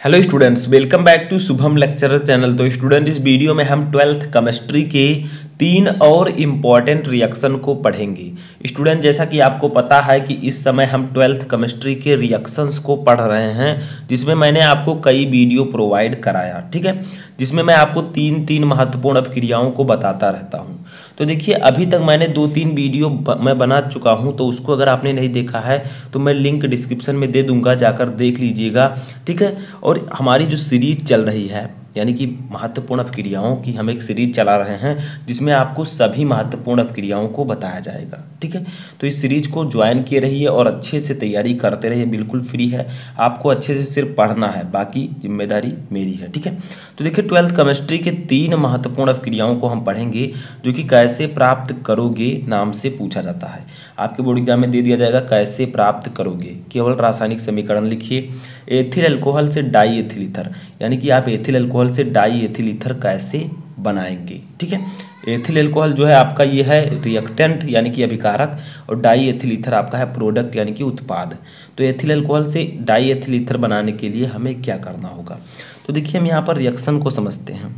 Hello students, welcome back to Shubham lecturer channel. तो student, इस video में हम 12th केमिस्ट्री के 3 और इम्पॉर्टेंट रिएक्शन को पढ़ेंगे। स्टूडेंट, जैसा कि आपको पता है कि इस समय हम 12th केमिस्ट्री के रिएक्शंस को पढ़ रहे हैं, जिसमें मैंने आपको कई वीडियो प्रोवाइड कराया, ठीक है, जिसमें मैं आपको तीन महत्वपूर्ण अपक्रियाओं को बताता रहता हूँ। तो देखिए, अभी तक मैंने 2-3 वीडियो मैं बना चुका हूँ, तो उसको अगर आपने नहीं देखा है तो मैं लिंक डिस्क्रिप्शन में दे दूंगा, जाकर देख लीजिएगा, ठीक है। और हमारी जो सीरीज चल रही है, यानी कि महत्वपूर्ण अपक्रियाओं की हम एक सीरीज चला रहे हैं, जिसमें आपको सभी महत्वपूर्ण अपक्रियाओं को बताया जाएगा, ठीक है। तो इस सीरीज को ज्वाइन किए रहिए और अच्छे से तैयारी करते रहिए, बिल्कुल फ्री है, आपको अच्छे से सिर्फ पढ़ना है, बाकी जिम्मेदारी मेरी है, ठीक है। तो देखिए, 12th केमिस्ट्री के 3 महत्वपूर्ण अपक्रियाओं को हम पढ़ेंगे, जो कि कैसे प्राप्त करोगे नाम से पूछा जाता है। आपके बोर्ड एग्जाम में दे दिया जाएगा कैसे प्राप्त करोगे, केवल रासायनिक समीकरण लिखिए। एथिल अल्कोहल से डाई एथिल ईथर, यानी कि आप एथिल अल्कोहल से डाई एथिल ईथर कैसे बनाएंगे, ठीक है। एथिल अल्कोहल जो है आपका ये है रिएक्टेंट यानी कि अभिकारक, और डाई एथिल ईथर आपका है प्रोडक्ट यानी कि उत्पाद। तो एथिल अल्कोहल से डाई एथिल ईथर बनाने के लिए हमें क्या करना होगा, तो देखिए हम यहाँ पर रिएक्शन को समझते हैं।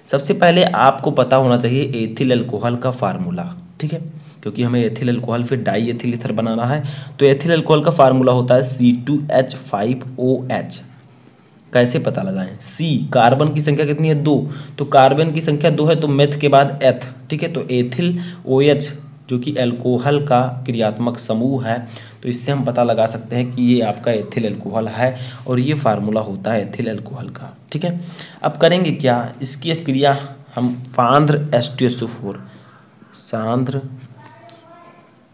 सबसे पहले आपको पता होना चाहिए एथिल अल्कोहल का फार्मूला, ठीक है, क्योंकि हमें एथिल अल्कोहल फिर डाई एथिल ईथर बनाना है। तो एथिल अल्कोहल का फार्मूला होता है C2H5OH। कैसे पता लगाएं? C, कार्बन की संख्या कितनी है? 2, तो कार्बन की संख्या 2 है, तो मेथ के बाद एथ, ठीक है। तो एथिल OH जो कि अल्कोहल का क्रियात्मक समूह है, तो इससे हम पता लगा सकते हैं कि ये आपका एथिल अल्कोहल है, और ये फार्मूला होता है एथिल अल्कोहल का, ठीक है। अब करेंगे क्या, इसकी अपक्रिया हम सांद्र H2SO4, सांद्र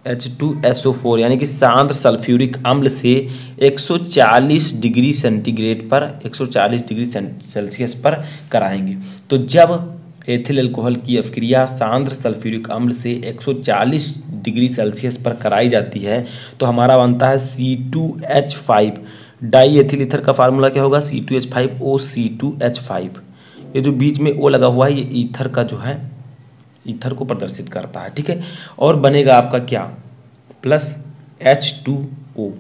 H2SO4 यानी कि सांद्र सल्फ्यूरिक अम्ल से 140 डिग्री सेंटीग्रेड पर, 140 डिग्री सेल्सियस पर कराएंगे। तो जब एथिल अल्कोहल की अपक्रिया सांद्र सल्फ्यूरिक अम्ल से 140 डिग्री सेल्सियस पर कराई जाती है, तो हमारा बनता है C2H5। डाई एथिल ईथर का फार्मूला क्या होगा? C2H5O C2H5। ये जो बीच में O लगा हुआ है, ये ईथर का जो है, ईथर को प्रदर्शित करता है, ठीक है। और बनेगा आपका क्या? Plus H2O।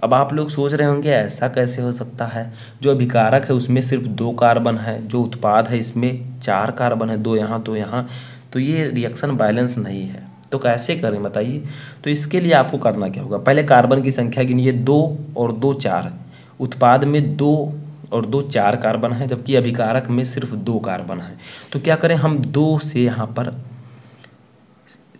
अब आप लोग सोच रहे होंगे ऐसा कैसे हो सकता है, जो अभिकारक है उसमें सिर्फ 2 कार्बन है, जो उत्पाद है इसमें 4 कार्बन है, 2 यहाँ 2 यहाँ, तो ये रिएक्शन बैलेंस नहीं है। तो कैसे करें बताइए? तो इसके लिए आपको करना क्या होगा, पहले कार्बन की संख्या गिनिए, 2 और 2 4। उत्पाद में 2 और 2 4 कार्बन है, जबकि अभिकारक में सिर्फ 2 कार्बन है। तो क्या करें, हम 2 से यहाँ पर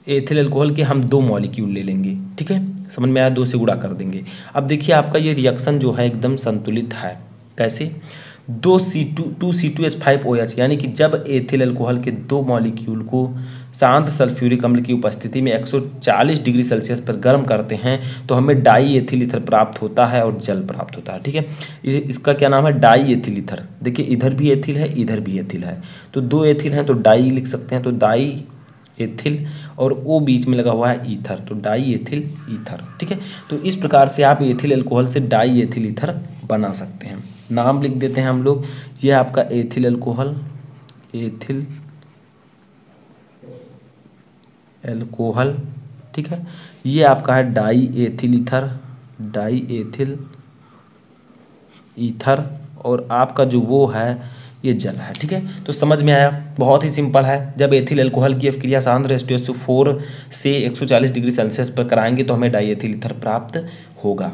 एथिल अल्कोहल के हम 2 मॉलिक्यूल ले लेंगे, ठीक है, समझ में आया, 2 से गुणा कर देंगे। अब देखिए आपका ये रिएक्शन जो है एकदम संतुलित है। कैसे? 2C2H5OH, यानी कि जब एथिल अल्कोहल के 2 मॉलिक्यूल को सांद्र सल्फ्यूरिक अम्ल की उपस्थिति में 140 डिग्री सेल्सियस पर गर्म करते हैं, तो हमें डाई एथिल ईथर प्राप्त होता है और जल प्राप्त होता है, ठीक है। इसका क्या नाम है? Die ethyl ether. देखिए इधर भी एथिल है, इधर भी एथिल है, तो 2 एथिल हैं तो डाई लिख सकते हैं, तो डाई एथिल, और O बीच में लगा हुआ है ईथर, तो डाई एथिल ईथर, ठीक है। तो इस प्रकार से आप एथिल अल्कोहल से डाई एथिल ईथर बना सकते हैं। नाम लिख देते हैं हम लोग, ये आपका एथिल अल्कोहल, एथिल अल्कोहल, ठीक है। ये आपका है die ethyl ether, die ethyl ether, और आपका जो वो है ये जल है, ठीक है। तो समझ में आया, बहुत ही सिंपल है। जब एथिल अल्कोहल की अपक्रिया सांद्र H2SO4 से 140 डिग्री सेल्सियस पर कराएंगे तो हमें डाई एथिल ईथर प्राप्त होगा,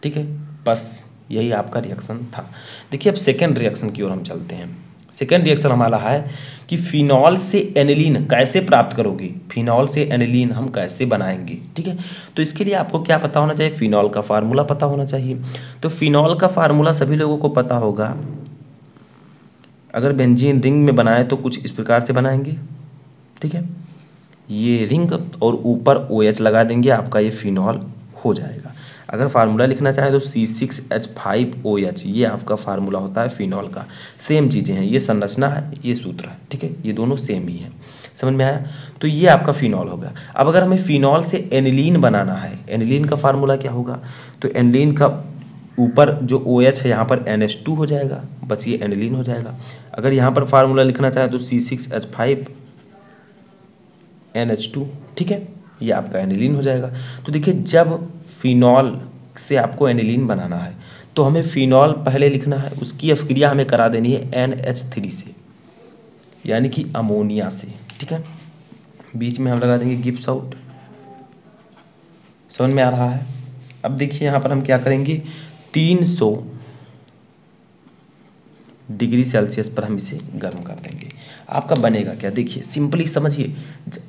ठीक है। बस यही आपका रिएक्शन था। देखिए अब सेकेंड रिएक्शन की ओर हम चलते हैं। सेकेंड रिएक्शन हमारा है कि फिनॉल से एनिलीन कैसे प्राप्त करोगे, फिनॉल से एनिलीन हम कैसे बनाएंगे, ठीक है। तो इसके लिए आपको क्या पता होना चाहिए? फिनॉल का फार्मूला पता होना चाहिए। तो फिनॉल का फार्मूला सभी लोगों को पता होगा। अगर बेंजीन रिंग में बनाए तो कुछ इस प्रकार से बनाएंगे, ठीक है, ये रिंग और ऊपर OH लगा देंगे, आपका ये फिनॉल हो जाएगा। अगर फार्मूला लिखना चाहे तो C6H5OH, ये आपका फार्मूला होता है फिनॉल का। सेम चीज़ें हैं, ये संरचना है, ये सूत्र है, ठीक है, ये दोनों सेम ही है। समझ में आया? तो ये आपका फिनॉल होगा। अब अगर हमें फिनॉल से एनिलीन बनाना है, एनिलीन का फार्मूला क्या होगा? तो एनिलीन का ऊपर जो OH है यहाँ पर NH2 हो जाएगा, बस ये एनिलीन हो जाएगा। अगर यहाँ पर फार्मूला लिखना चाहे तो C6H5NH2, ठीक है, ये आपका एनिलीन हो जाएगा। तो देखिए जब फिनॉल से आपको एनिलीन बनाना है तो हमें फिनॉल पहले लिखना है, उसकी अभिक्रिया हमें करा देनी है NH3 से, यानी कि अमोनिया से। ठीक है, बीच में हम लगा देंगे गिब्स आउट। समझ में आ रहा है? अब देखिए यहाँ पर हम क्या करेंगे, 300 डिग्री सेल्सियस पर हम इसे गर्म कर देंगे। आपका बनेगा क्या, देखिए सिंपली समझिए।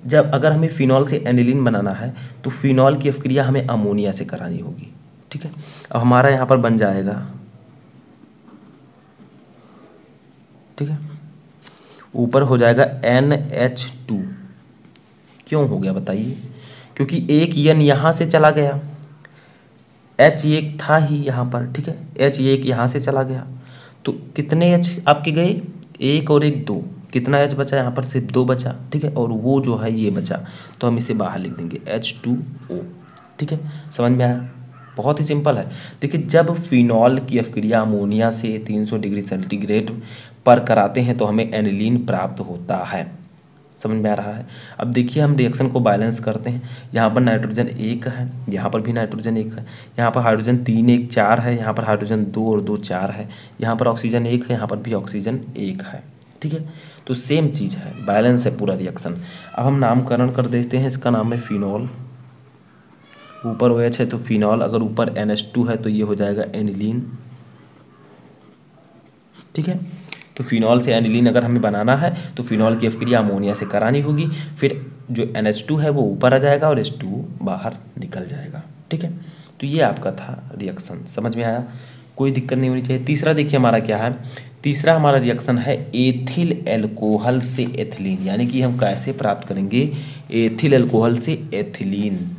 जब अगर हमें फिनॉल से एनिलीन बनाना है तो फिनॉल की अभिक्रिया हमें अमोनिया से करानी होगी। ठीक है, अब हमारा यहाँ पर बन जाएगा, ठीक है, ऊपर हो जाएगा NH2। क्यों हो गया बताइए? क्योंकि एक N यहाँ से चला गया, H एक था ही यहाँ पर। ठीक है, H एक यहाँ से चला गया, तो कितने H आपके गए, एक और एक दो, कितना H बचा यहाँ पर, सिर्फ 2 बचा। ठीक है, और वो जो है ये बचा, तो हम इसे बाहर लिख देंगे H2O। ठीक है, समझ में आया? बहुत ही सिंपल है। देखिए, जब फिनॉल की अभिक्रिया अमोनिया से 300 डिग्री सेंटीग्रेड पर कराते हैं तो हमें एनिलीन प्राप्त होता है। समझ में आ रहा है? अब देखिए हम रिएक्शन को बैलेंस करते हैं। यहाँ पर नाइट्रोजन 1 है, यहाँ पर भी नाइट्रोजन 1 है, यहाँ पर हाइड्रोजन 3 1 4 है, यहाँ पर हाइड्रोजन 2 और 2 4 है, यहाँ पर ऑक्सीजन 1 है, यहाँ पर भी ऑक्सीजन 1 है। ठीक है, तो सेम चीज़ है, बैलेंस है पूरा रिएक्शन। अब हम नामकरण कर देते हैं, इसका नाम है फिनॉल। ऊपर OH है तो फिनॉल, अगर ऊपर NH2 है तो ये हो जाएगा एनिलीन। ठीक है, तो फिनॉल से एनिलीन अगर हमें बनाना है तो फिनॉल की अभिक्रिया अमोनिया से करानी होगी, फिर जो NH2 है वो ऊपर आ जाएगा और H2 बाहर निकल जाएगा। ठीक है, तो ये आपका था रिएक्शन। समझ में आया? कोई दिक्कत नहीं होनी चाहिए। तीसरा देखिए हमारा क्या है, तीसरा हमारा रिएक्शन है एथिल एल्कोहल से एथिलीन, यानी कि हम कैसे प्राप्त करेंगे एथिल एल्कोहल से एथिलीन।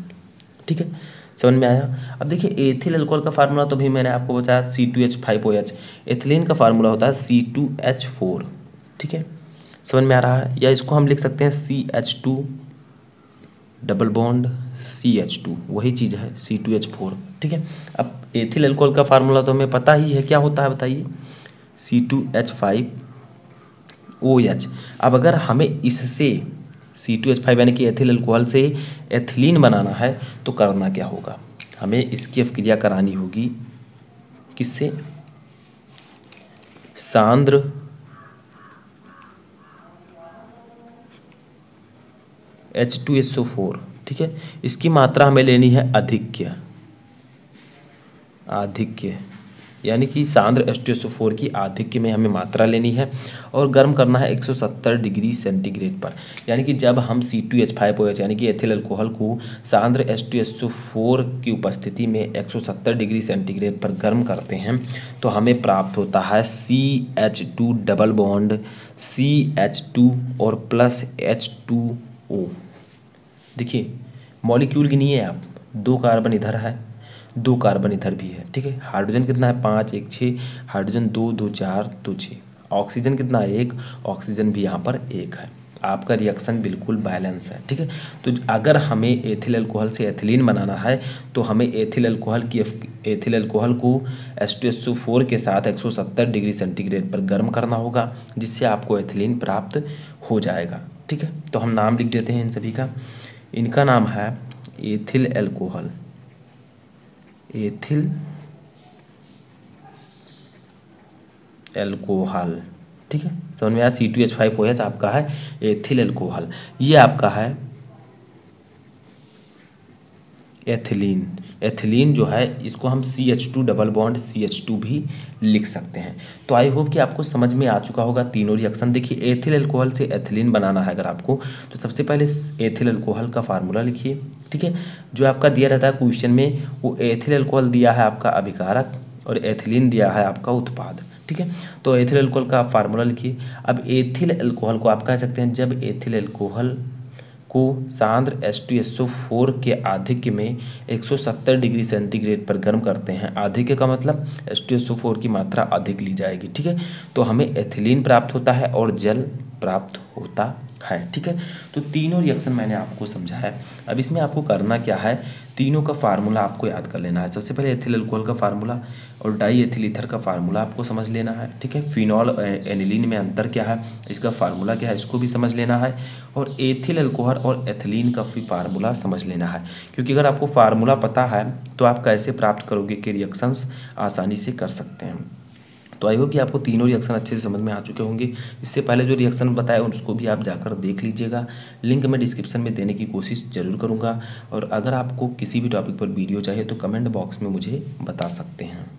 ठीक है, समझ में आया? अब देखिए एथिल अल्कोहल का फार्मूला तो भी मैंने आपको बताया C2H5OH, एथिलीन का फार्मूला होता है C2H4। ठीक है, समझ में आ रहा है? या इसको हम लिख सकते हैं CH2 डबल बॉन्ड CH2, वही चीज़ है C2H4। ठीक है, अब एथिल अल्कोहल का फार्मूला तो हमें पता ही है, क्या होता है बताइए, C2H5OH। अब अगर हमें इससे C2H5 यानी कि एथिल अल्कोहल से एथिलीन बनाना है तो करना क्या होगा, हमें इसकी अभिक्रिया करानी होगी किससे, सांद्र H2SO4। ठीक है, इसकी मात्रा हमें लेनी है आधिक्य, यानी कि सांद्र H2SO4 की आधिक्य में हमें मात्रा लेनी है और गर्म करना है 170 डिग्री सेंटीग्रेड पर। यानी कि जब हम C2H5OH यानी कि एथिल अल्कोहल को सांद्र H2SO4 की उपस्थिति में 170 डिग्री सेंटीग्रेड पर गर्म करते हैं तो हमें प्राप्त होता है CH2 डबल बॉन्ड CH2 और प्लस H2O। देखिए मॉलिक्यूल गिनिए आप, 2 कार्बन इधर है, 2 कार्बन इधर भी है। ठीक है, हाइड्रोजन कितना है, 5 1 6, हाइड्रोजन 2 2 4 2 6, ऑक्सीजन कितना है, 1, ऑक्सीजन भी यहाँ पर 1 है। आपका रिएक्शन बिल्कुल बैलेंस है। ठीक है, तो अगर हमें एथिल अल्कोहल से एथिलीन बनाना है तो हमें एथिल अल्कोहल को H2SO4 के साथ 170 डिग्री सेंटीग्रेड पर गर्म करना होगा, जिससे आपको एथिलीन प्राप्त हो जाएगा। ठीक है, तो हम नाम लिख देते हैं इन सभी का। इनका नाम है एथिल एल्कोहल, एथिल एल्कोहल। ठीक है, समझ में आया? C2H5OH आपका है एथिल एल्कोहल, ये आपका है एथिलीन। एथिलीन जो है इसको हम CH2 डबल बॉन्ड CH2 भी लिख सकते हैं। तो आई होप कि आपको समझ में आ चुका होगा तीनों रिएक्शन। देखिए एथिल अल्कोहल से एथिलीन बनाना है अगर आपको, तो सबसे पहले एथिल अल्कोहल का फार्मूला लिखिए। ठीक है, जो आपका दिया रहता है क्वेश्चन में, वो एथिल अल्कोहल दिया है आपका अभिकारक और एथिलीन दिया है आपका उत्पाद। ठीक है, तो एथिल अल्कोहल का फार्मूला लिखिए। अब एथिल अल्कोहल को आप कह सकते हैं, जब एथिल अल्कोहल को सांद्र H2SO4 के आधिक्य में 170 डिग्री सेंटीग्रेड पर गर्म करते हैं, आधिक्य का मतलब H2SO4 की मात्रा अधिक ली जाएगी। ठीक है, तो हमें एथिलीन प्राप्त होता है और जल प्राप्त होता है। ठीक है, तो तीनों रिएक्शन मैंने आपको समझाया। अब इसमें आपको करना क्या है, तीनों का फार्मूला आपको याद कर लेना है। सबसे पहले एथिल अल्कोहल का फार्मूला और डाई एथिल ईथर का फार्मूला आपको समझ लेना है, ठीक है। फिनॉल एनिलीन में अंतर क्या है, इसका फार्मूला क्या है, इसको भी समझ लेना है। और एथिल अल्कोहल और एथिलीन का भी फार्मूला समझ लेना है, क्योंकि अगर आपको फार्मूला पता है तो आप कैसे प्राप्त करोगे कि रिएक्शंस आसानी से कर सकते हैं। तो आई होप कि आपको तीनों रिएक्शन अच्छे से समझ में आ चुके होंगे। इससे पहले जो रिएक्शन बताया उसको भी आप जाकर देख लीजिएगा, लिंक मैं डिस्क्रिप्शन में देने की कोशिश ज़रूर करूँगा। और अगर आपको किसी भी टॉपिक पर वीडियो चाहिए तो कमेंट बॉक्स में मुझे बता सकते हैं।